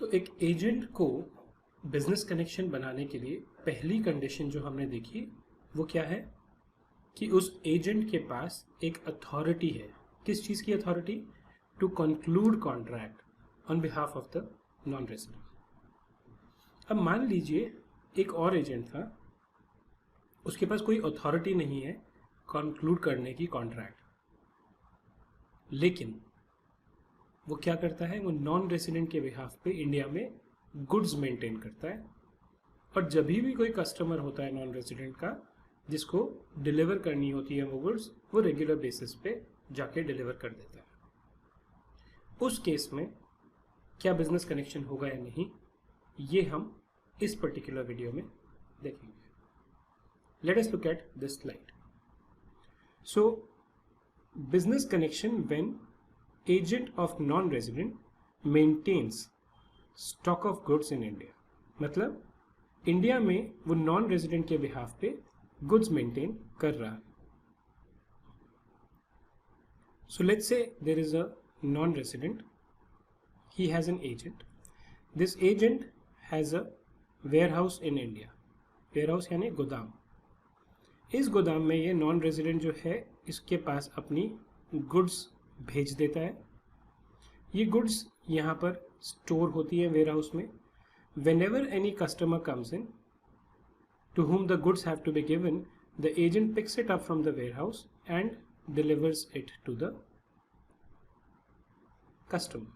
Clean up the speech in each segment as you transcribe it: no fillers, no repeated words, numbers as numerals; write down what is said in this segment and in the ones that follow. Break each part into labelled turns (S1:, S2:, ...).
S1: तो एक एजेंट को बिजनेस कनेक्शन बनाने के लिए पहली कंडीशन जो हमने देखी वो क्या है कि उस एजेंट के पास एक अथॉरिटी है। किस चीज़ की authority? To conclude contract on behalf of the non resident. अब मान लीजिए एक और एजेंट था, उसके पास कोई अथॉरिटी नहीं है कंक्लूड करने की कॉन्ट्रैक्ट, लेकिन वो क्या करता है, वो नॉन रेसिडेंट के बिहाफ पे इंडिया में गुड्स मेंटेन करता है। और जब भी कोई कस्टमर होता है नॉन रेसिडेंट का जिसको डिलीवर करनी होती है वो गुड्स, वो रेगुलर बेसिस पे जाके डिलीवर कर देता है। उस केस में क्या बिजनेस कनेक्शन होगा या नहीं, ये हम इस पर्टिकुलर वीडियो में देखेंगे। Let us look at this slide. So business connection when agent of non resident maintains stock of goods in India, मतलब इंडिया में वो नॉन रेजिडेंट के बिहाफ पे गुड्स मेंटेन कर रहा है। So let's say there is a non resident, he has an agent. This agent has a warehouse in India. warehouse यानी गोदाम। इस गोदाम में ये नॉन रेजिडेंट जो है इसके पास अपनी गुड्स भेज देता है। ये गुड्स यहाँ पर स्टोर होती है वेयरहाउस में। whenever any customer comes in to whom the goods have to be given, the agent picks it up from the warehouse and delivers it to the customer.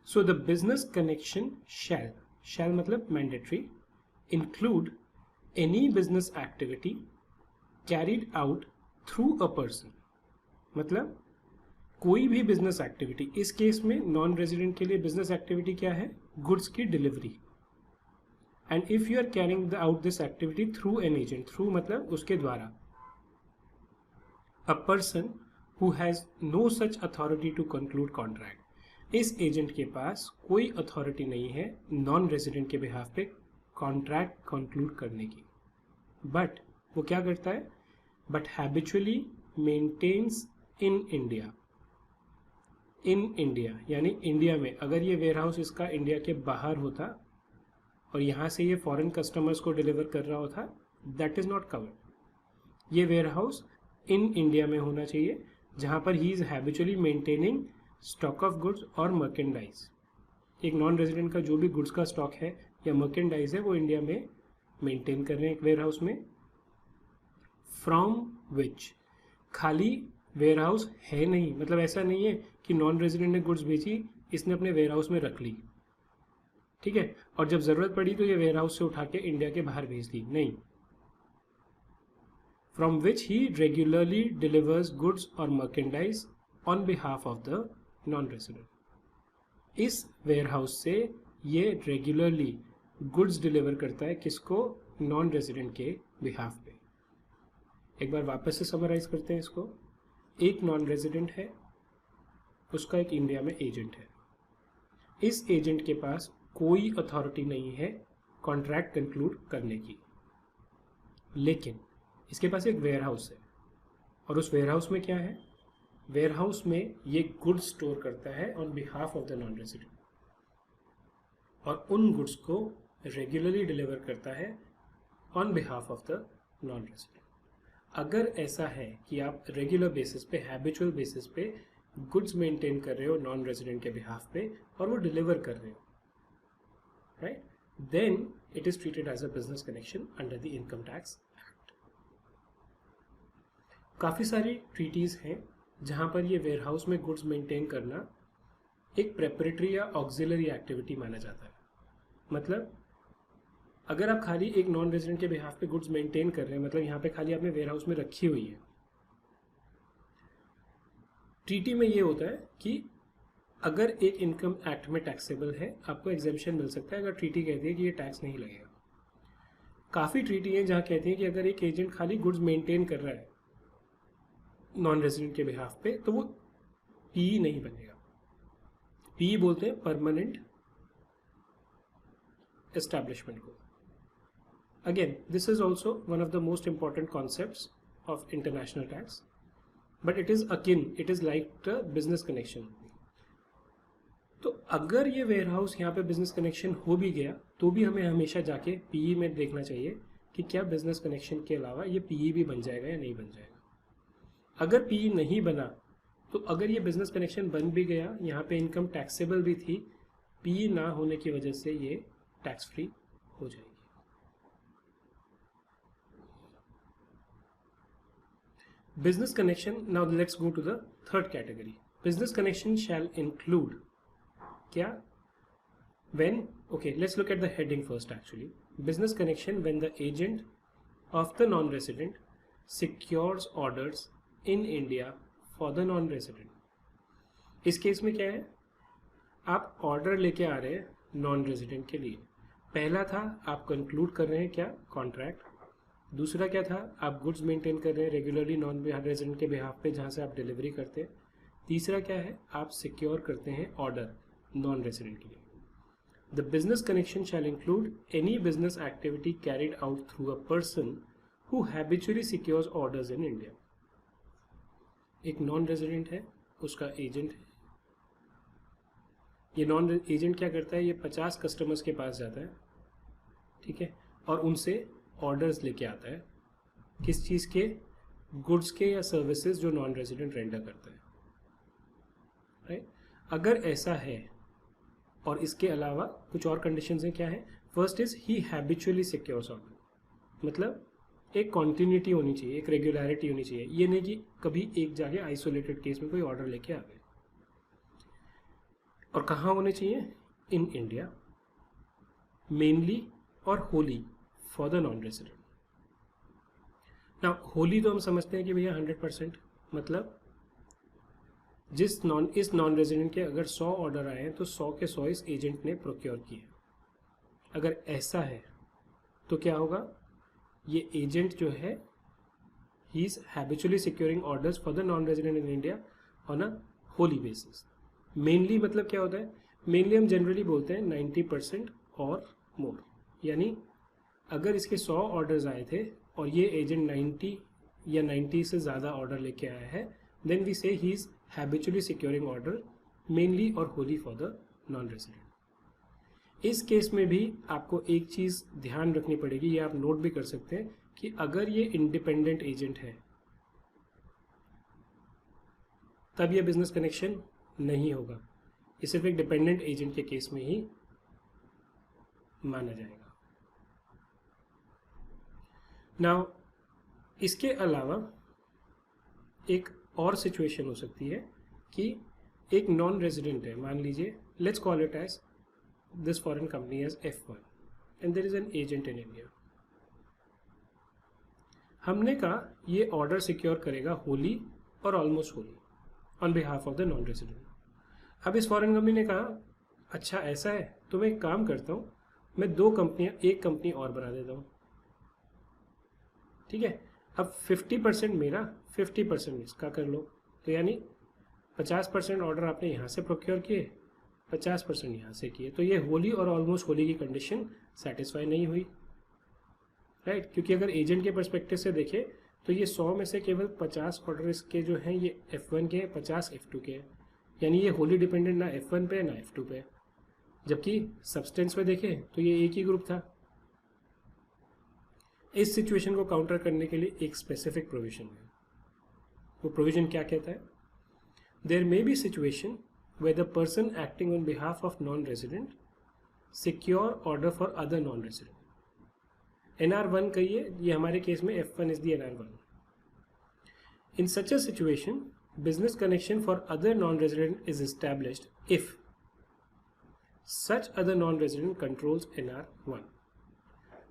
S1: So the business connection shall मतलब mandatory, include any business activity carried out through a person, मतलब कोई भी business activity. इस case में non resident के लिए business activity क्या है? गुड्स की delivery. And if you are carrying out this activity through an agent, through मतलब उसके द्वारा, a person who has no such authority to conclude contract, इस एजेंट के पास कोई अथॉरिटी नहीं है नॉन रेजिडेंट के बिहाफ पे कॉन्ट्रैक्ट कंक्लूड करने की, बट वो क्या करता है? But habitually maintains in India. In India यानी इंडिया में, अगर ये वेयरहाउस इसका इंडिया के बाहर होता और यहाँ से ये फॉरेन कस्टमर्स को डिलीवर कर रहा होता, दैट इज नॉट कवर्ड। ये वेयरहाउस इन इंडिया में होना चाहिए जहाँ पर ही is habitually maintaining stock of goods or merchandise. एक नॉन रेजिडेंट का जो भी गुड्स का स्टॉक है या मर्केंडाइज है वो इंडिया में मेंटेन कर रहे हैं एक वेयरहाउस में, फ्रॉम विच खाली वेयरहाउस है नहीं, मतलब ऐसा नहीं है कि नॉन रेजिडेंट ने गुड्स बेची, इसने अपने वेयरहाउस में रख ली, ठीक है, और जब जरूरत पड़ी तो ये वेयरहाउस से उठा के इंडिया के बाहर भेज दी, नहीं। From which he regularly delivers goods or merchandise on behalf of the non resident. इस वेयरहाउस से ये रेगुलरली गुड्स डिलीवर करता है किसको? नॉन रेजिडेंट के बिहाफ पे। एक बार वापस से समराइज करते हैं इसको। एक नॉन रेजिडेंट है, उसका एक इंडिया में एजेंट है। इस एजेंट के पास कोई अथॉरिटी नहीं है कॉन्ट्रैक्ट कंक्लूड करने की, लेकिन इसके पास एक वेयरहाउस है। और उस वेयरहाउस में क्या है? वेयरहाउस में ये गुड्स स्टोर करता है on behalf of the non resident, और उन गुड्स को रेगुलरली डिलीवर करता है on behalf of the non resident. अगर ऐसा है कि आप रेगुलर बेसिस पे, हैबिचुअल बेसिस पे गुड्स मेंटेन कर रहे हो नॉन रेजिडेंट के बिहाफ पे और वो डिलीवर कर रहे हो, right, then it is treated as a business connection under the income tax act. काफ़ी सारी ट्रीटीज हैं जहां पर ये वेयरहाउस में गुड्स मेंटेन करना एक प्रेपरेटरी या ऑक्सिलरी एक्टिविटी माना जाता है। मतलब अगर आप खाली एक नॉन रेजिडेंट के बिहाफ पे गुड्स मेंटेन कर रहे हैं, मतलब यहाँ पे खाली आपने वेयरहाउस में रखी हुई है, ट्रीटी में ये होता है कि अगर एक इनकम एक्ट में टैक्सेबल है आपको एग्जेम्पशन मिल सकता है अगर ट्रीटी कहती है कि ये टैक्स नहीं लगेगा। काफ़ी ट्रीटी हैं जहाँ कहती है कि अगर एक एजेंट खाली गुड्स मेंटेन कर रहा है नॉन रेजिडेंट के बिहाफ पे तो वो पीई नहीं बनेगा। पीई बोलते हैं परमानेंट एस्टैब्लिशमेंट को। Again, this is also one of the most important concepts of international tax, but it is akin, it is like the business connection. तो अगर ये वेयरहाउस यहाँ पे बिजनेस कनेक्शन हो भी गया तो भी हमें हमेशा जाके पीई में देखना चाहिए कि क्या बिजनेस कनेक्शन के अलावा ये पीई भी बन जाएगा या नहीं बन जाएगा। अगर पीई नहीं बना तो अगर ये बिजनेस कनेक्शन बन भी गया, यहाँ पे इनकम टैक्सेबल भी थी, पीई ना होने की वजह से ये टैक्स फ्री हो जाएगी। Business connection. Now let's go to the third category. Business connection shall include क्या when, okay, let's look at the heading first actually. Business connection when the agent of the non-resident secures orders in India for the non-resident. इस case में क्या है, आप order लेके आ रहे हैं non resident के लिए। पहला था आप कंक्लूड कर रहे हैं क्या, कॉन्ट्रैक्ट। दूसरा क्या था, आप गुड्स मेंटेन कर रहे हैं रेगुलरली नॉन रेजिडेंट के बिहाफ पे जहाँ से आप डिलीवरी करते हैं। तीसरा क्या है, आप सिक्योर करते हैं ऑर्डर नॉन रेजिडेंट के लिए। The business connection shall include any business activity carried out through a person who habitually secures orders in India. एक नॉन रेजिडेंट है, उसका एजेंट है। ये नॉन एजेंट क्या करता है, ये 50 कस्टमर्स के पास जाता है, ठीक है, और उनसे ऑर्डर्स लेके आता है। किस चीज़ के, गुड्स के या सर्विसेज जो नॉन रेजिडेंट रेंडर करता है, राइट। अगर ऐसा है और इसके अलावा कुछ और कंडीशंस हैं, क्या है, first is he habitually secures order, मतलब एक कॉन्टिन्यूटी होनी चाहिए, एक रेगुलरिटी होनी चाहिए। ये नहीं कि कभी एक जगह आइसोलेटेड केस में कोई ऑर्डर लेके आ गए। और कहाँ होने चाहिए, in India mainly or wholly for the non resident. ना होली तो हम समझते हैं कि भैया 100%, मतलब इस नॉन रेजिडेंट के अगर 100 ऑर्डर आए हैं तो 100 के 100 इस एजेंट ने प्रोक्योर किए। अगर ऐसा है तो क्या होगा, ये एजेंट जो है ही is habitually securing orders for the non resident in India on a Holi basis. Mainly मतलब क्या होता है, मेनली हम जनरली बोलते हैं 90% और मोर, यानी अगर इसके 100 ऑर्डर्स आए थे और ये एजेंट 90 या 90 से ज़्यादा ऑर्डर लेके आया है, then we say he is habitually securing order mainly or wholly for the non resident. इस केस में भी आपको एक चीज़ ध्यान रखनी पड़ेगी, ये आप नोट भी कर सकते हैं कि अगर ये इंडिपेंडेंट एजेंट है तब ये बिजनेस कनेक्शन नहीं होगा। ये सिर्फ एक डिपेंडेंट एजेंट के केस में ही माना जाएगा। नाउ इसके अलावा एक और सिचुएशन हो सकती है कि एक नॉन रेजिडेंट है, मान लीजिए let's call it as this foreign company as F1 and there is an agent in India. हमने कहा ये ऑर्डर सिक्योर करेगा होली और almost wholly on behalf of the non resident. अब इस फॉरेन कंपनी ने कहा अच्छा ऐसा है तो मैं एक काम करता हूँ, मैं 2 कंपनियां, एक कंपनी और बना देता हूँ, ठीक है। अब 50% मेरा 50% इसका कर लो, तो यानी 50% ऑर्डर आपने यहाँ से प्रोक्योर किए, 50% यहाँ से किए, तो ये होली और ऑलमोस्ट होली की कंडीशन सेटिस्फाई नहीं हुई, राइट। क्योंकि अगर एजेंट के परस्पेक्टिव से देखें तो ये 100 में से केवल 50 ऑर्डर इसके जो हैं ये F1 के हैं, 50 F2 के हैं, यानी ये होली डिपेंडेंट ना F1 पे ना F2 पे। जबकि सब्सटेंस में देखें तो ये एक ही ग्रुप था। इस सिचुएशन को काउंटर करने के लिए एक स्पेसिफिक प्रोविजन है। वो प्रोविजन क्या कहता है, there may be situation where the person acting on behalf of non resident secure order for other non resident. NR1 कहिए, ये हमारे केस में F1 is the NR1। In such a situation business connection for other non-resident is established if such other non-resident controls NR1.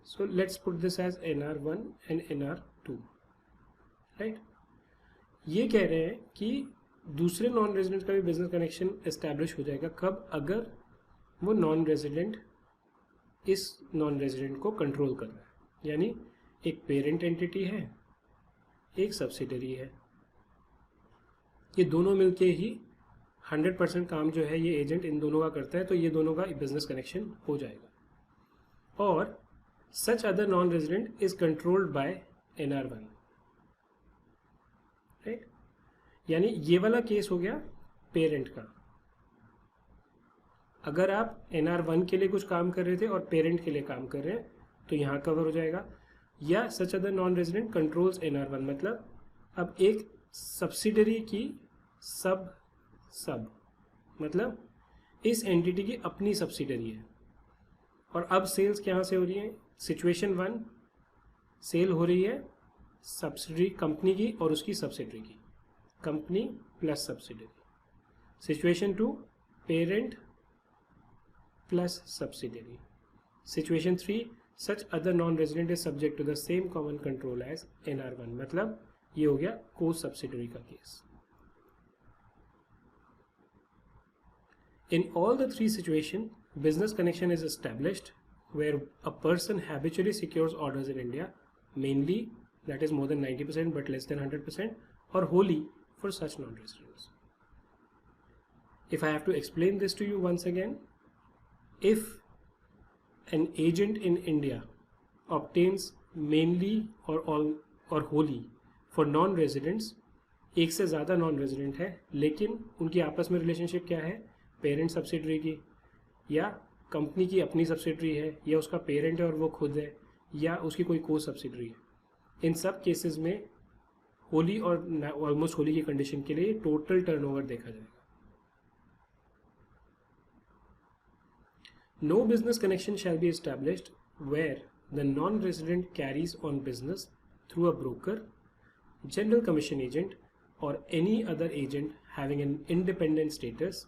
S1: So let's put this as NR1 and NR2, right? ये कह रहे हैं कि दूसरे non resident का भी business connection establish हो जाएगा कब, अगर वो नॉन रेजिडेंट इस नॉन रेजिडेंट को कंट्रोल कर रहा है, यानी एक पेरेंट एंटिटी है, एक सब्सिडरी है, ये दोनों मिलके ही 100% काम जो है ये एजेंट इन दोनों का करता है, तो ये दोनों का बिजनेस कनेक्शन हो जाएगा। और सच other non resident is controlled by NR1, right. यानी ये वाला केस हो गया पेरेंट का, अगर आप NR1 के लिए कुछ काम कर रहे थे और पेरेंट के लिए काम कर रहे हैं तो यहाँ कवर हो जाएगा। या सच other non resident controls NR1, मतलब अब एक सब्सिडरी की सब मतलब इस एंटिटी की अपनी सब्सिडरी है और अब सेल्स कहाँ से हो रही है? सिचुएशन 1 सेल हो रही है सब्सिडरी कंपनी की और उसकी सब्सिडरी की, company plus subsidiary. Situation 2 parent plus subsidiary. Situation 3 such other non resident is subject to the same common control as NR1, मतलब ये हो गया को सब्सिडरी का case. In all the three situations, business connection is established where a person habitually secures orders in India, mainly, that is more than 90% but less than 100%, or wholly for such non-residents. If I have to explain this to you once again, if an agent in India obtains mainly or all or wholly for non-residents, एक से ज़्यादा non resident है लेकिन उनकी आपस में relationship क्या है? पेरेंट सब्सिडरी की, या कंपनी की अपनी सब्सिडरी है, या उसका पेरेंट है और वो खुद है, या उसकी कोई को सब्सिडरी है। इन सब केसेस में होली और ऑलमोस्ट होली की कंडीशन के लिए टोटल टर्नओवर देखा जाएगा। No business connection shall be established where the non resident carries on business through a broker, general commission agent or any other agent having an independent status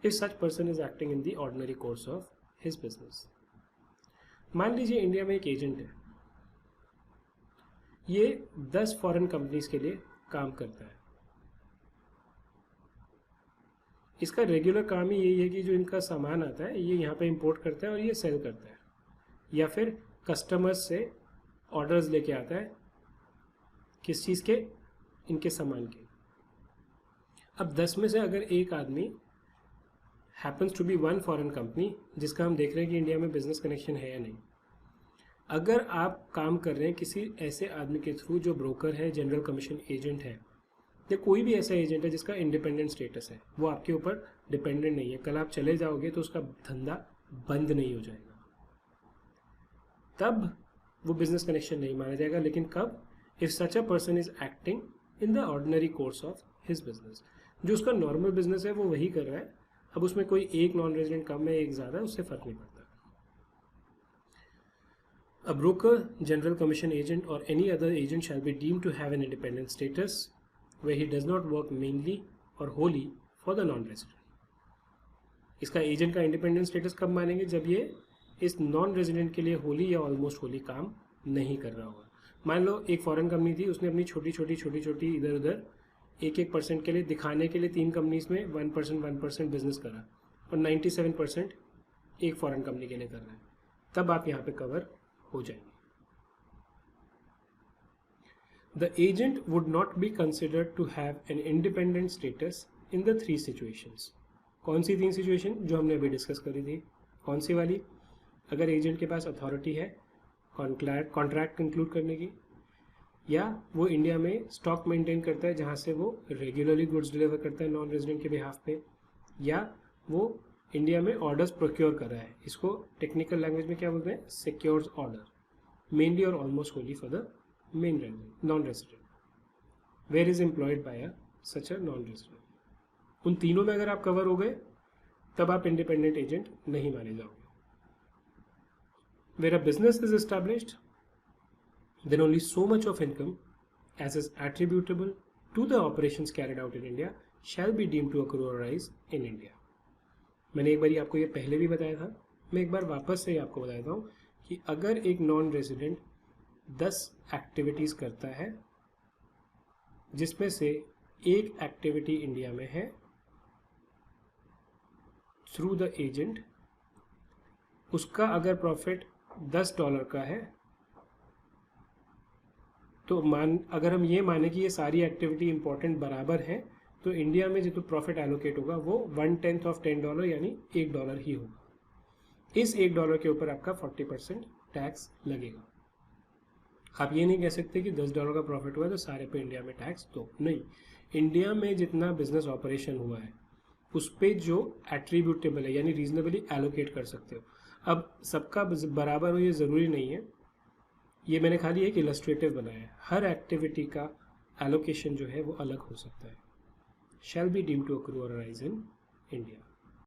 S1: if such person is acting in the ordinary course of his business. मान लीजिए India में एक agent है, ये 10 foreign companies के लिए काम करता है। इसका रेगुलर काम ही यही है कि जो इनका सामान आता है ये यहाँ पे इंपोर्ट करता है और ये सेल करता है, या फिर कस्टमर्स से ऑर्डर्स लेके आता है किस चीज़ के? इनके सामान के। अब 10 में से अगर एक आदमी happens to be one foreign company जिसका हम देख रहे हैं कि इंडिया में बिजनेस कनेक्शन है या नहीं, अगर आप काम कर रहे हैं किसी ऐसे आदमी के थ्रू जो ब्रोकर है, जनरल कमीशन एजेंट है, या कोई भी ऐसा एजेंट है जिसका इंडिपेंडेंट स्टेटस है, वो आपके ऊपर डिपेंडेंट नहीं है, कल आप चले जाओगे तो उसका धंधा बंद नहीं हो जाएगा, तब वो बिजनेस कनेक्शन नहीं माना जाएगा। लेकिन कब? If such a person is acting in the ordinary course of his business, जो उसका नॉर्मल बिजनेस है वो वही कर रहा है, अब उसमें कोई एक नॉन रेजिडेंट कम है एक ज़्यादा है उससे फर्क नहीं पड़ता। A broker, general commission agent or any other agent shall be deemed to have an independent status where he does not work mainly or wholly for the non-resident. इसका एजेंट का इंडिपेंडेंट स्टेटस कब मानेंगे? जब ये इस non resident के लिए होली या ऑलमोस्ट होली काम नहीं कर रहा होगा। मान लो एक फॉरेन कंपनी थी, उसने अपनी छोटी छोटी इधर उधर 1% के लिए दिखाने के लिए 3 कंपनीज में 1% बिजनेस करा और 97% एक फॉरेन कंपनी के लिए कर रहा है, तब आप यहाँ पे कवर हो जाएंगे। The agent would not be considered to have an independent status in the 3 situations. कौन सी 3 सिचुएशन जो हमने अभी डिस्कस करी थी? कौन सी वाली? अगर एजेंट के पास अथॉरिटी है कॉन्ट्रैक्ट कंक्लूड करने की, या वो इंडिया में स्टॉक मेंटेन करता है जहाँ से वो रेगुलरली गुड्स डिलीवर करता है नॉन रेजिडेंट के बिहाफ पे, या वो इंडिया में ऑर्डर्स प्रोक्योर कर रहा है, इसको टेक्निकल लैंग्वेज में क्या बोलते हैं? सिक्योर्स ऑर्डर, मेनली और almost wholly for the main non resident, where is employed by a such a non resident. उन तीनों में अगर आप कवर हो गए तब आप इंडिपेंडेंट एजेंट नहीं माने जाओगे। Where a business is established, then only so much of income as is attributable to the operations carried out in India shall be deemed to accrue or arise in India. मैंने एक बार आपको ये पहले भी बताया था, मैं एक बार वापस से आपको बता देता हूँ कि अगर एक नॉन रेजिडेंट 10 एक्टिविटीज करता है जिसमें से एक एक्टिविटी इंडिया में है थ्रू द एजेंट, उसका अगर प्रॉफिट $10 का है तो अगर हम ये माने कि ये सारी एक्टिविटी इंपॉर्टेंट बराबर है तो इंडिया में जो प्रॉफिट एलोकेट होगा वो 1/10 ऑफ $10 यानी $1 ही होगा। इस $1 के ऊपर आपका 40% टैक्स लगेगा। आप ये नहीं कह सकते कि $10 का प्रॉफिट हुआ है तो सारे पे इंडिया में टैक्स दो, नहीं। इंडिया में जितना बिजनेस ऑपरेशन हुआ है उस पर जो एट्रीब्यूटेबल है यानी रीजनेबली एलोकेट कर सकते हो। अब सबका बराबर हो ये ज़रूरी नहीं है, ये मैंने खाली एक इलस्ट्रेटिव बनाया है। हर एक्टिविटी का एलोकेशन जो है वो अलग हो सकता है। Shall be deemed to accrue or arise in India.